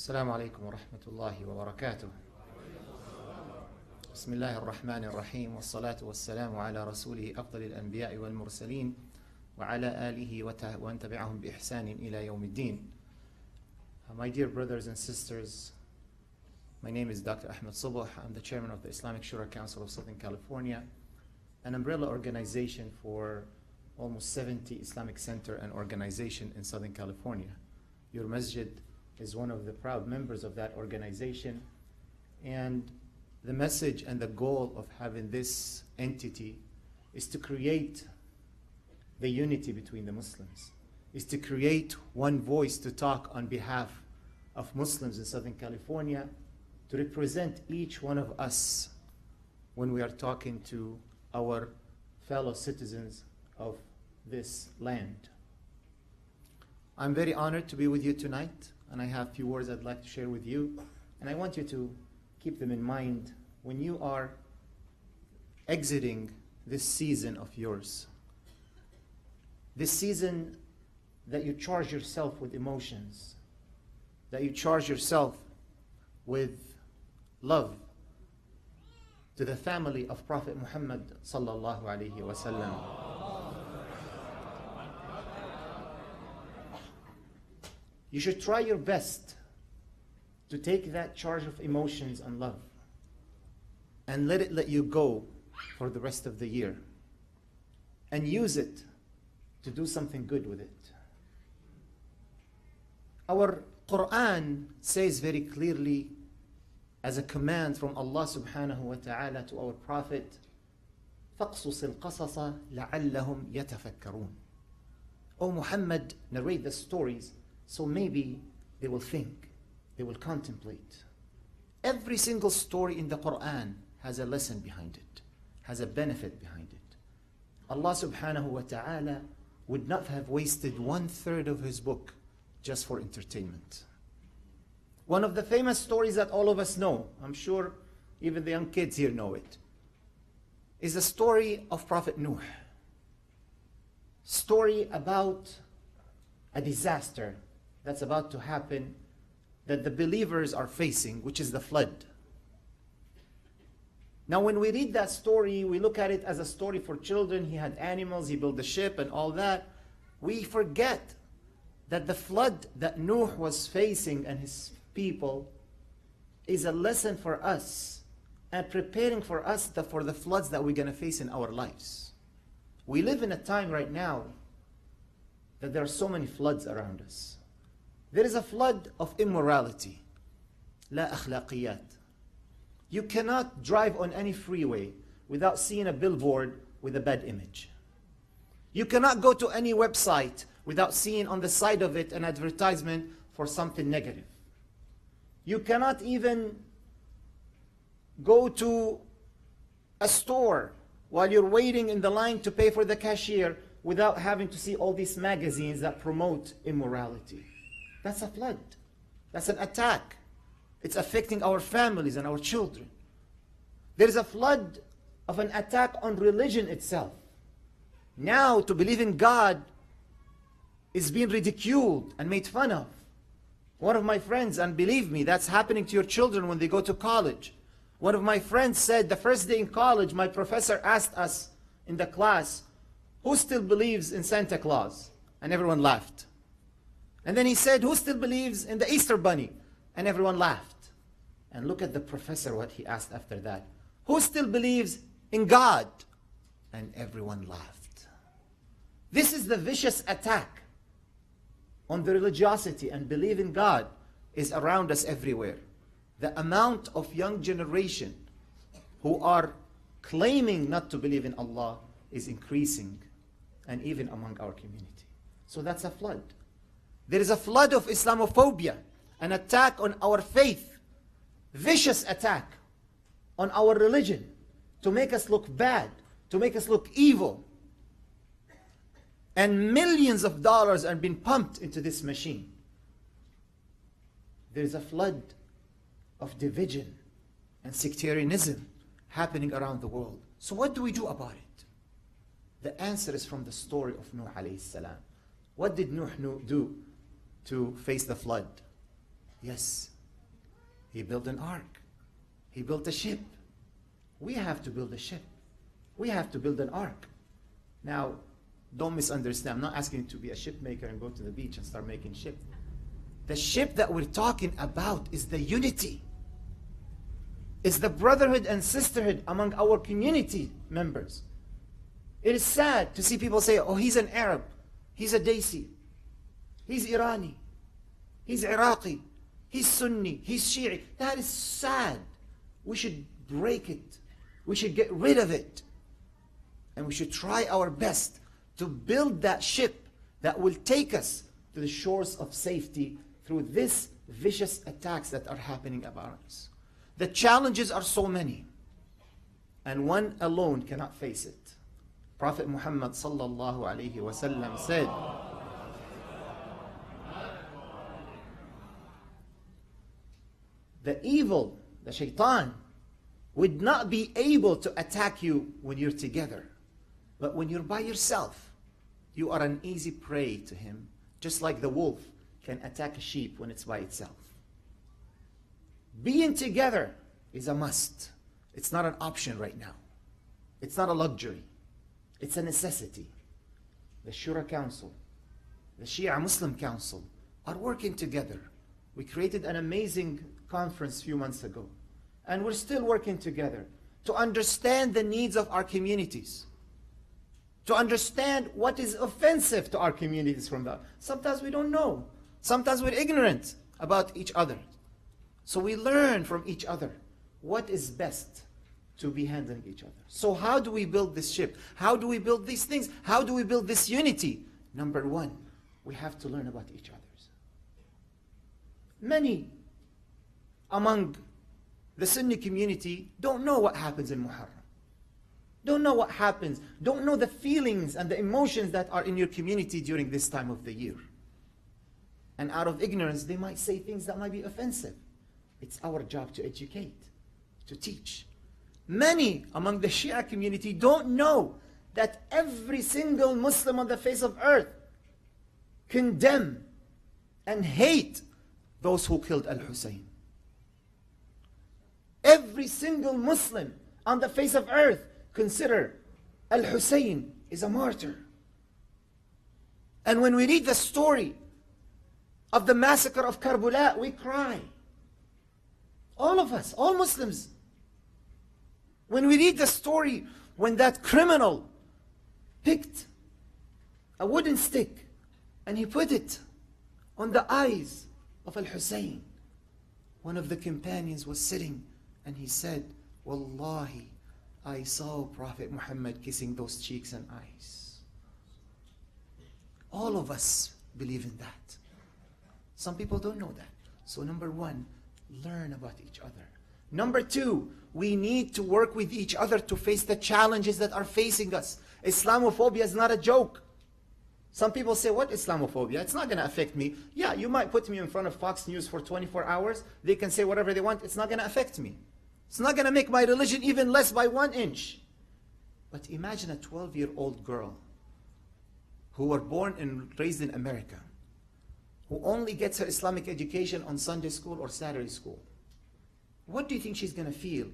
السلام عليكم ورحمة الله وبركاته. بسم الله الرحمن الرحيم والصلاة والسلام على رسوله أفضل الأنبياء والمرسلين وعلى آله ومن تبعهم بإحسان إلى يوم الدين. My dear brothers and sisters, my name is Dr. Ahmed Subuh. I'm the chairman of the Islamic Shura Council of Southern California, an umbrella organization for almost 70 Islamic center and organization in Southern California. Your masjid is one of the proud members of that organization, and the message and the goal of having this entity is to create the unity between the Muslims, is to create one voice to talk on behalf of Muslims in Southern California, to represent each one of us when we are talking to our fellow citizens of this land. I'm very honored to be with you tonight, and I have a few words I'd like to share with you, and I want you to keep them in mind when you are exiting this season of yours. This season that you charge yourself with emotions, that you charge yourself with love to the family of Prophet Muhammad sallallahu alaihi wasallam. You should try your best to take that charge of emotions and love and let you go for the rest of the year, and use it to do something good with it. Our Quran says very clearly, as a command from Allah subhanahu wa ta'ala to our Prophet, فَقْصُصِ الْقَصَصَ لَعَلَّهُمْ يَتَفَكَّرُونَ. O Muhammad, narrate the stories so maybe they will think, they will contemplate. Every single story in the Quran has a lesson behind it, has a benefit behind it. Allah subhanahu wa ta'ala would not have wasted 1/3 of his book just for entertainment. One of the famous stories that all of us know, I'm sure even the young kids here know it, is the story of Prophet Nuh. Story about a disaster that's about to happen, that the believers are facing, which is the flood. Now when we read that story, we look at it as a story for children. He had animals, he built a ship and all that. We forget that the flood that Nuh was facing and his people is a lesson for us and preparing for us for the floods that we're going to face in our lives. We live in a time right now that there are so many floods around us. There is a flood of immorality. لا أخلاقيات. You cannot drive on any freeway without seeing a billboard with a bad image. You cannot go to any website without seeing on the side of it an advertisement for something negative. You cannot even go to a store while you're waiting in the line to pay for the cashier without having to see all these magazines that promote immorality. That's a flood. That's an attack. It's affecting our families and our children. There is a flood of an attack on religion itself. Now to believe in God is being ridiculed and made fun of. One of my friends, and believe me, that's happening to your children when they go to college. One of my friends said the first day in college, my professor asked us in the class, who still believes in Santa Claus? And everyone laughed. And then he said, who still believes in the Easter Bunny? And everyone laughed. And look at the professor, what he asked after that. Who still believes in God? And everyone laughed. This is the vicious attack on the religiosity and belief in God is around us everywhere. The amount of young generation who are claiming not to believe in Allah is increasing, and even among our community. So that's a flood. There is a flood of Islamophobia, an attack on our faith, vicious attack on our religion, to make us look bad, to make us look evil. And millions of dollars are being pumped into this machine. There is a flood of division and sectarianism happening around the world. So what do we do about it? The answer is from the story of Nuh alayhi salam. What did Nuh do to face the flood? Yes, He built an ark. He built a ship. We have to build a ship. We have to build an ark. Now, don't misunderstand. I'm not asking you to be a ship maker and go to the beach and start making ship. The ship that we're talking about is the unity. It's the brotherhood and sisterhood among our community members. It is sad to see people say, oh, he's an Arab. He's a Daisi. He's Irani. He's Iraqi. He's Sunni. He's Shi'i. That is sad. We should break it. We should get rid of it. And we should try our best to build that ship that will take us to the shores of safety through these vicious attacks that are happening about us. The challenges are so many, and one alone cannot face it. Prophet Muhammad sallallahu alaihi wasallam said, the evil, the shaitan, would not be able to attack you when you're together. But when you're by yourself, you are an easy prey to him, just like the wolf can attack a sheep when it's by itself. Being together is a must. It's not an option right now. It's not a luxury. It's a necessity. The Shura Council, the Shia Muslim Council are working together. We created an amazing conference a few months ago, and we're still working together to understand the needs of our communities, to understand what is offensive to our communities from that. Sometimes we don't know. Sometimes we're ignorant about each other. So we learn from each other what is best to be handling each other. So how do we build this ship? How do we build these things? How do we build this unity? Number one, we have to learn about each other. Many among the Sunni community don't know what happens in Muharram. Don't know what happens. Don't know the feelings and the emotions that are in your community during this time of the year. And out of ignorance, they might say things that might be offensive. It's our job to educate, to teach. Many among the Shia community don't know that every single Muslim on the face of earth condemn and hate those who killed Hussain. Every single Muslim on the face of earth consider Hussain is a martyr. And when we read the story of the massacre of Karbala, we cry. All of us, all Muslims. When we read the story when that criminal picked a wooden stick and he put it on the eyes of Hussain, one of the companions was sitting and he said, Wallahi, I saw Prophet Muhammad kissing those cheeks and eyes. All of us believe in that. Some people don't know that. So number one, learn about each other. Number two, we need to work with each other to face the challenges that are facing us. Islamophobia is not a joke. Some people say, what Islamophobia? It's not going to affect me. Yeah, you might put me in front of Fox News for 24 hours. They can say whatever they want. It's not going to affect me. It's not going to make my religion even less by 1 inch. But imagine a 12-year-old girl who was born and raised in America, who only gets her Islamic education on Sunday school or Saturday school. What do you think she's going to feel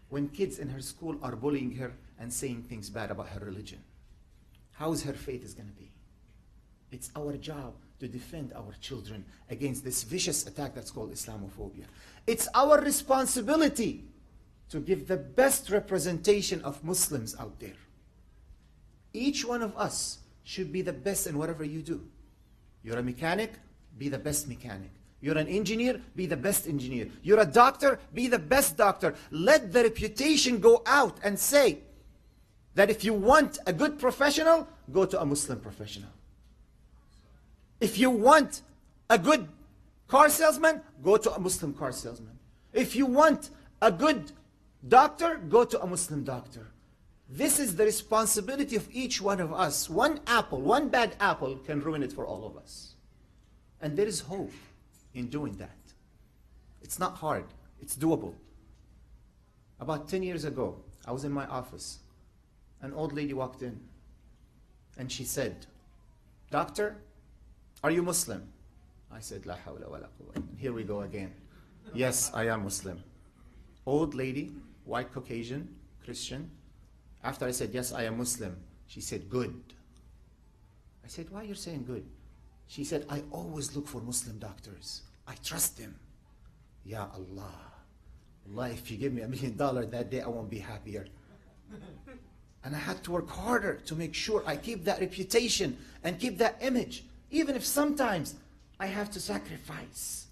when kids in her school are bullying her and saying things bad about her religion? How is her faith is going to be? It's our job to defend our children against this vicious attack that's called Islamophobia. It's our responsibility to give the best representation of Muslims out there. Each one of us should be the best in whatever you do. You're a mechanic, be the best mechanic. You're an engineer, be the best engineer. You're a doctor, be the best doctor. Let the reputation go out and say that if you want a good professional, go to a Muslim professional. If you want a good car salesman, go to a Muslim car salesman. If you want a good doctor, go to a Muslim doctor. This is the responsibility of each one of us. One apple, one bad apple can ruin it for all of us. And there is hope in doing that. It's not hard. It's doable. About 10 years ago, I was in my office. An old lady walked in and she said, "Doctor, are you Muslim?" I said, "La hawla wa la quwwata." Here we go again. Yes, I am Muslim. Old lady, white Caucasian, Christian. After I said, yes, I am Muslim, she said, good. I said, why are you saying good? She said, I always look for Muslim doctors. I trust them. Ya Allah. Allah, if you give me $1 million that day, I won't be happier. And I had to work harder to make sure I keep that reputation and keep that image, even if sometimes I have to sacrifice,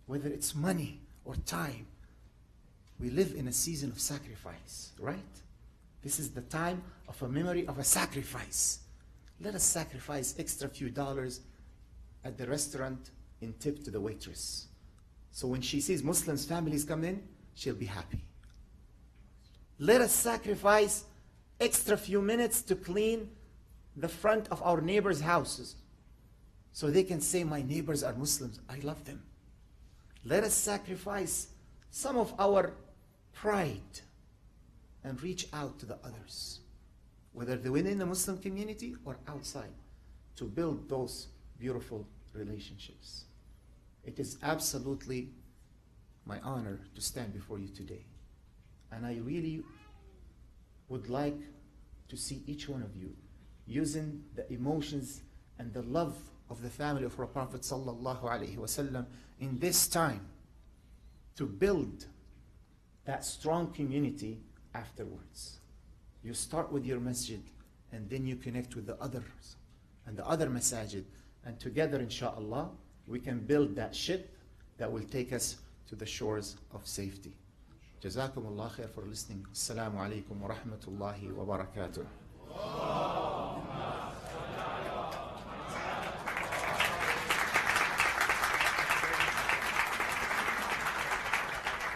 whether it's money or time. We live in a season of sacrifice, right? This is the time of a memory of a sacrifice. Let us sacrifice extra few dollars at the restaurant in tip to the waitress. So when she sees Muslims' families come in, she'll be happy. Let us sacrifice extra few minutes to clean the front of our neighbors' houses so they can say, my neighbors are Muslims, I love them. Let us sacrifice some of our pride and reach out to the others, whether they're within the Muslim community or outside, to build those beautiful relationships. It is absolutely my honor to stand before you today. And I really would like to see each one of you using the emotions and the love of the family of our Prophet sallallahu alaihi wasallam in this time to build that strong community afterwards. You start with your masjid and then you connect with the others and the other masajid, and together inshallah we can build that ship that will take us to the shores of safety. Jazakumullah khair for listening. Assalamu alaikum wa rahmatullahi wa barakatuh.